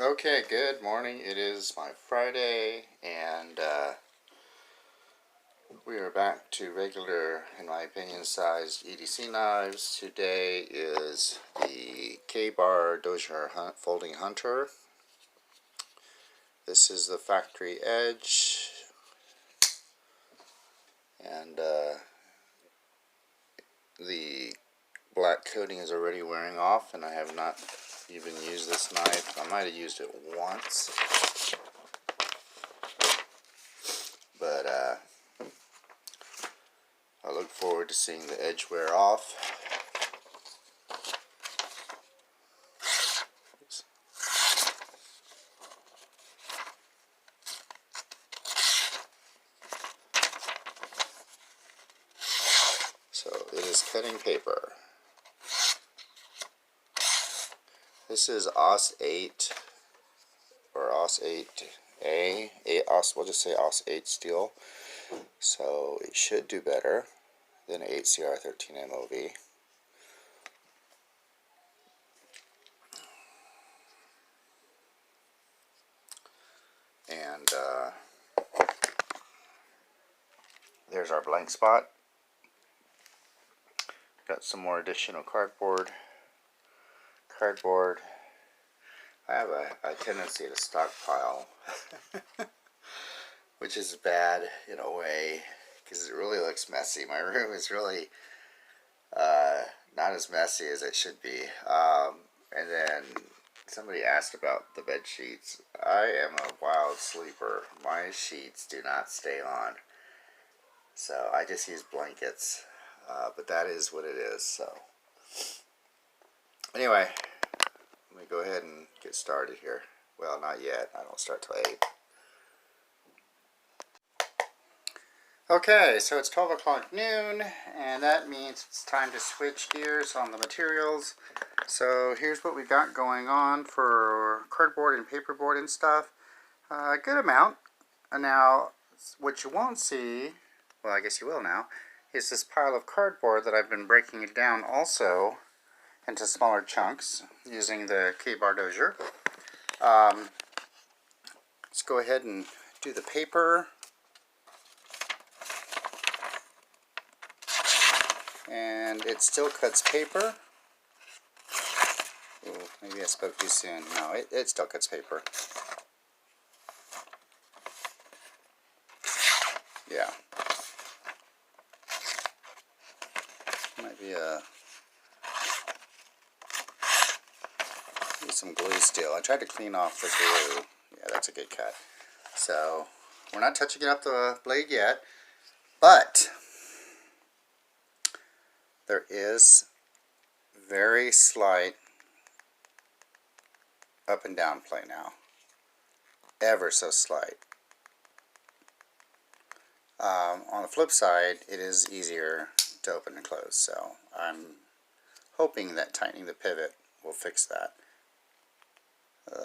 Okay, good morning. It is my Friday, and we are back to regular, in my opinion, sized EDC knives. Today is the K-Bar Dozier Folding Hunter. This is the factory edge, and the black coating is already wearing off, and I have not even used this knife. I might have used it once, but I look forward to seeing the edge wear off. So it is cutting paper. This is AUS 8 or AUS 8A. We'll just say AUS 8 steel. So it should do better than 8CR13 MOV. And there's our blank spot. Got some more additional cardboard. I have a tendency to stockpile, which is bad in a way, because it really looks messy. My room is really not as messy as it should be. And then somebody asked about the bed sheets. I am a wild sleeper. My sheets do not stay on, so I just use blankets. But that is what it is. So anyway, let me go ahead and get started here. Well, not yet. I don't start till 8. Okay, so it's 12 o'clock noon, and that means it's time to switch gears on the materials. So here's what we've got going on for cardboard and paperboard and stuff. A good amount. Now, what you won't see, well, I guess you will now, is this pile of cardboard that I've been breaking it down also into smaller chunks using the K-Bar Dozier. Let's go ahead and do the paper. And it still cuts paper. Ooh, maybe I spoke too soon. No, it still cuts paper. Yeah. Might be some glue still. I tried to clean off the glue. Yeah, that's a good cut. So, we're not touching it up the blade yet, but there is very slight up and down play now. Ever so slight. On the flip side, it is easier to open and close, so I'm hoping that tightening the pivot will fix that.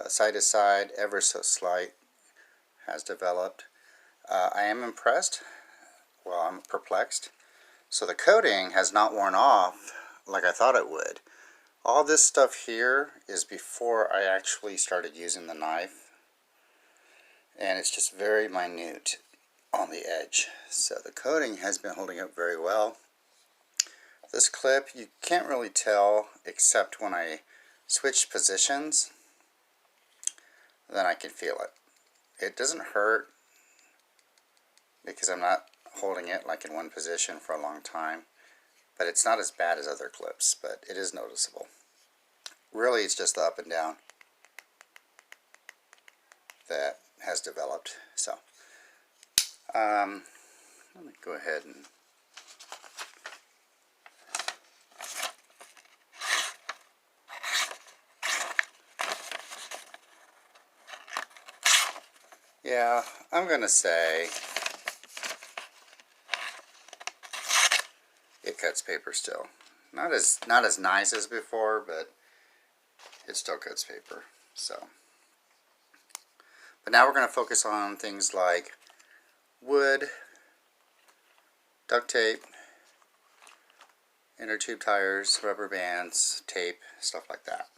Side to side, ever so slight, has developed. I am impressed. Well, I'm perplexed. So the coating has not worn off like I thought it would. All this stuff here is before I actually started using the knife, and it's just very minute on the edge. So the coating has been holding up very well. This clip, you can't really tell except when I switch positions, then I can feel it. It doesn't hurt because I'm not holding it like in one position for a long time, but it's not as bad as other clips, but it is noticeable. Really, it's just the up and down that has developed. So let me go ahead and yeah, I'm gonna say it cuts paper still. Not as nice as before, but it still cuts paper. So, but now we're going to focus on things like wood, duct tape, inner tube tires, rubber bands, tape, stuff like that.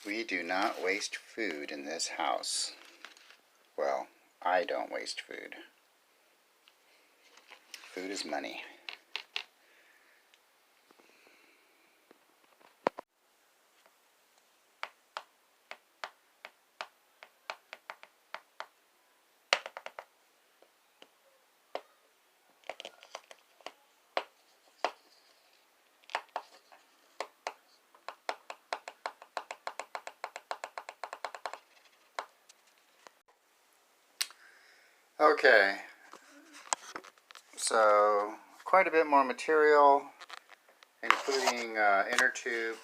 We do not waste food in this house. Well, I don't waste food. Food is money. Okay, so quite a bit more material, including inner tube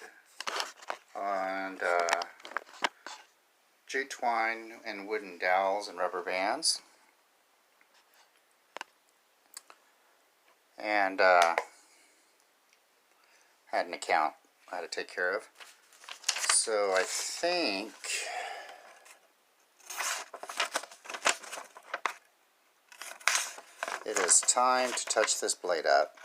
and jute twine and wooden dowels and rubber bands. And had an account I had to take care of. So I think it is time to touch this blade up.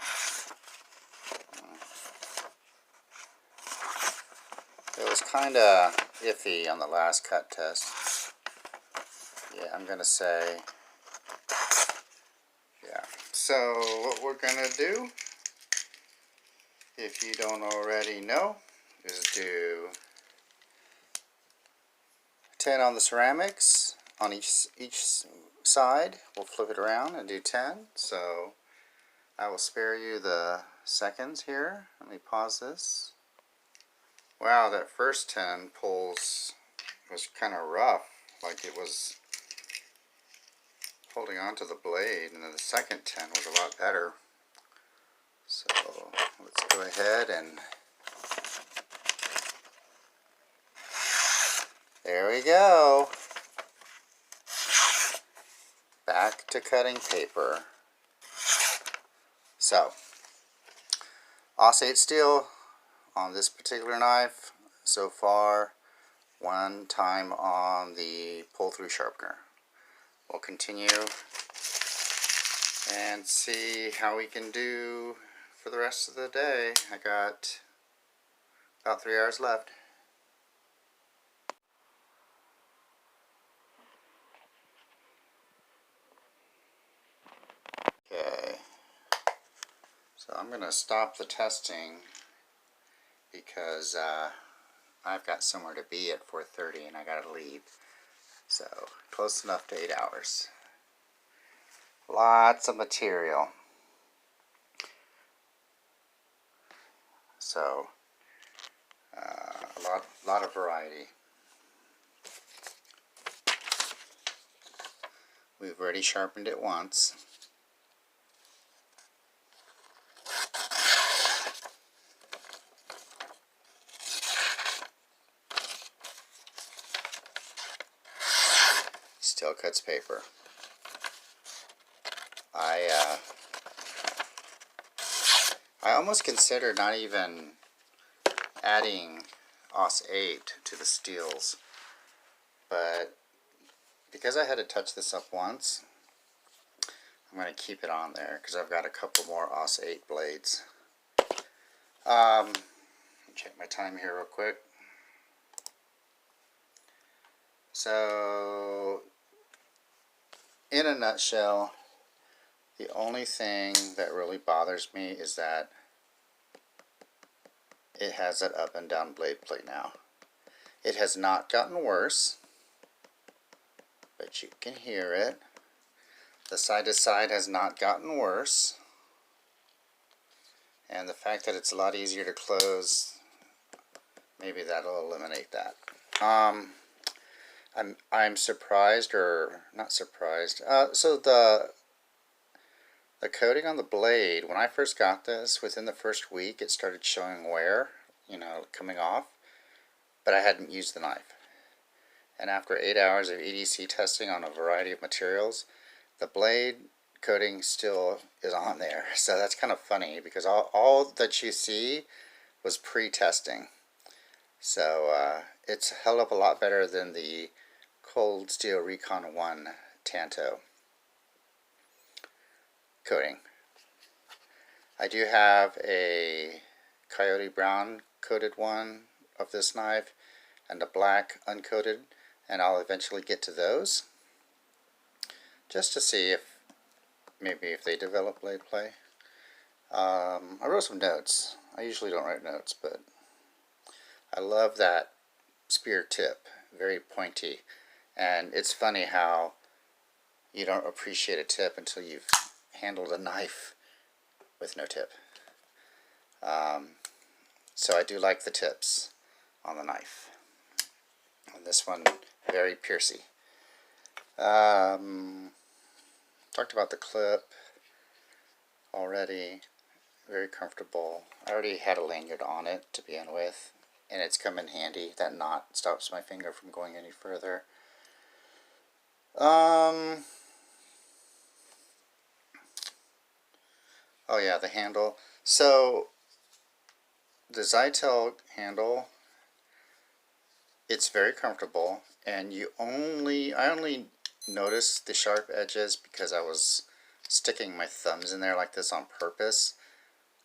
It was kind of iffy on the last cut test. Yeah, I'm going to say, yeah. So what we're going to do, if you don't already know, is do 10 on the ceramics on each side. We'll flip it around and do 10. So I will spare you the seconds here. Let me pause this. Wow, that first 10 pulls was kind of rough, like it was holding on to the blade, and then the second 10 was a lot better. So let's go ahead and there we go. Back to cutting paper. So, Aus-8 steel on this particular knife so far, 1 time on the pull-through sharpener. We'll continue and see how we can do for the rest of the day. I got about 3 hours left. Okay, so I'm going to stop the testing because I've got somewhere to be at 4:30 and I got to leave. So close enough to 8 hours. Lots of material. So a lot of variety. We've already sharpened it once. Still cuts paper. I almost considered not even adding Aus-8 to the steels, but because I had to touch this up once, I'm going to keep it on there because I've got a couple more Aus-8 blades. Check my time here real quick. So, in a nutshell, the only thing that really bothers me is that it has that up and down blade plate now. It has not gotten worse, but you can hear it. The side to side has not gotten worse. And the fact that it's a lot easier to close, maybe that'll eliminate that. I'm surprised, or not surprised. So the coating on the blade, when I first got this, within the first week it started showing wear, coming off, but I hadn't used the knife. And after 8 hours of EDC testing on a variety of materials, the blade coating still is on there. So that's kind of funny because all that you see was pre-testing. So it's held up a lot better than the Cold Steel Recon 1 Tanto coating. I do have a Coyote Brown coated one of this knife, and the black uncoated, and I'll eventually get to those just to see if maybe if they develop blade play. I wrote some notes. I usually don't write notes, but I love that spear tip, very pointy, and it's funny how you don't appreciate a tip until you've handled a knife with no tip. So I do like the tips on the knife. And this one, very piercy. Talked about the clip already. Very comfortable. I already had a lanyard on it to begin with, and it's come in handy. That knot stops my finger from going any further. Oh yeah, the handle. So the Zytel handle, it's very comfortable, and I only noticed the sharp edges because I was sticking my thumbs in there like this on purpose.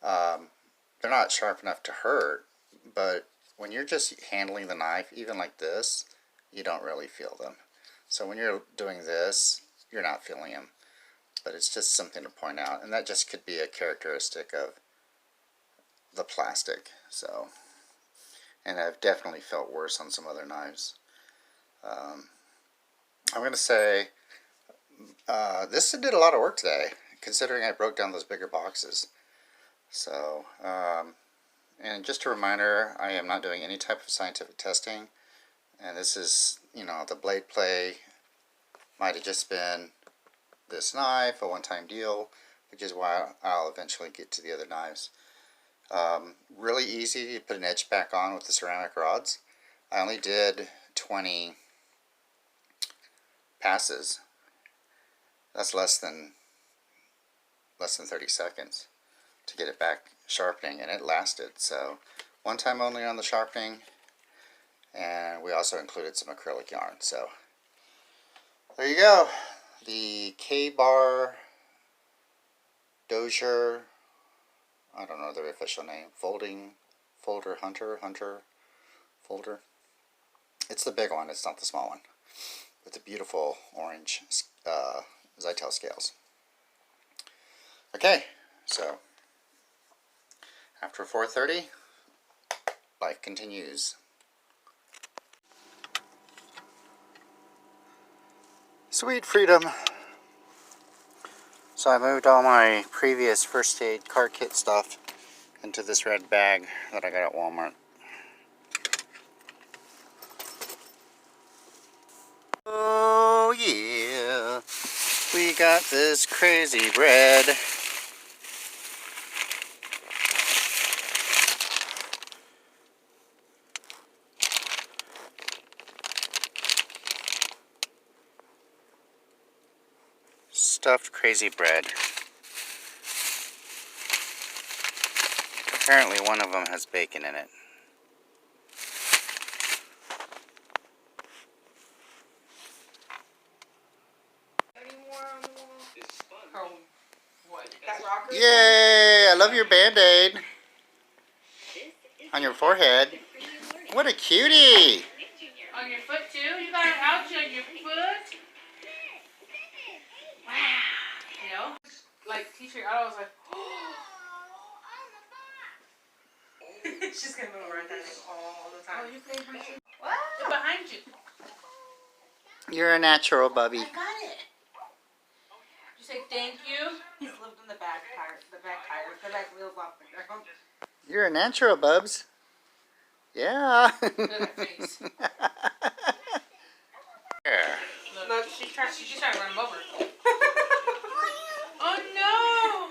They're not sharp enough to hurt, but when you're just handling the knife, even like this, you don't really feel them. So when you're doing this, you're not feeling them. But it's just something to point out, and that just could be a characteristic of the plastic. So, and I've definitely felt worse on some other knives. I'm going to say this did a lot of work today, considering I broke down those bigger boxes. So, and just a reminder, I am not doing any type of scientific testing, and this is, you know, the blade play might have just been this knife, a one-time deal, which is why I'll eventually get to the other knives. Really easy to put an edge back on with the ceramic rods. I only did 20 passes. That's less than 30 seconds to get it back sharpening, and it lasted. So one time only on the sharpening, and we also included some acrylic yarn. So there you go, the K-Bar Dozier, I don't know the official name, folder hunter. It's the big one, it's not the small one, with the beautiful orange Zytel scales. Okay, so after 4:30, life continues. Sweet freedom. So I moved all my previous first aid car kit stuff into this red bag that I got at Walmart. Oh yeah, we got this crazy bread. Stuffed crazy bread. Apparently one of them has bacon in it. Yay! I love your Band-Aid on your forehead. What a cutie! On your foot too? You got an ouch on your foot? Wow. You know? Like t-shirt, I was like, oh. She's gonna move right there all the time. Oh, you playing her? What? They're behind you. You're a natural, Bubby. I got it. You say thank you. He's lived in the back wheels off the ground. You're a natural, Bubs. Yeah. Look at that face. Yeah. Look, she's trying to run him over. Oh no!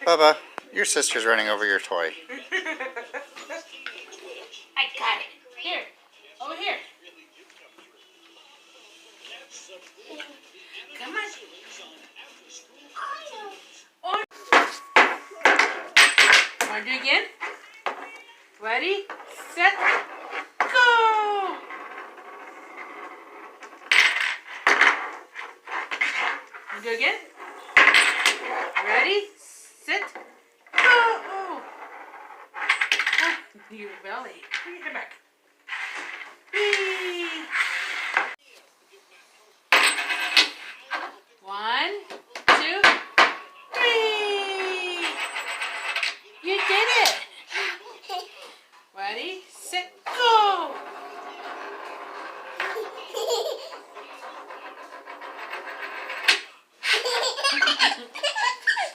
Bubba, your sister's running over your toy. I got it. Here. Over here. Come on. Oh. Want to do it again? Ready, set, go! Want to do it again? Ready, set, go! Oh, your belly. Put your head back. 1, 2, 3. You did it. Ready, set, go.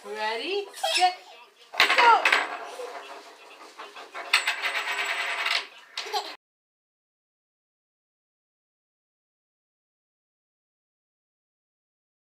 Ready, set,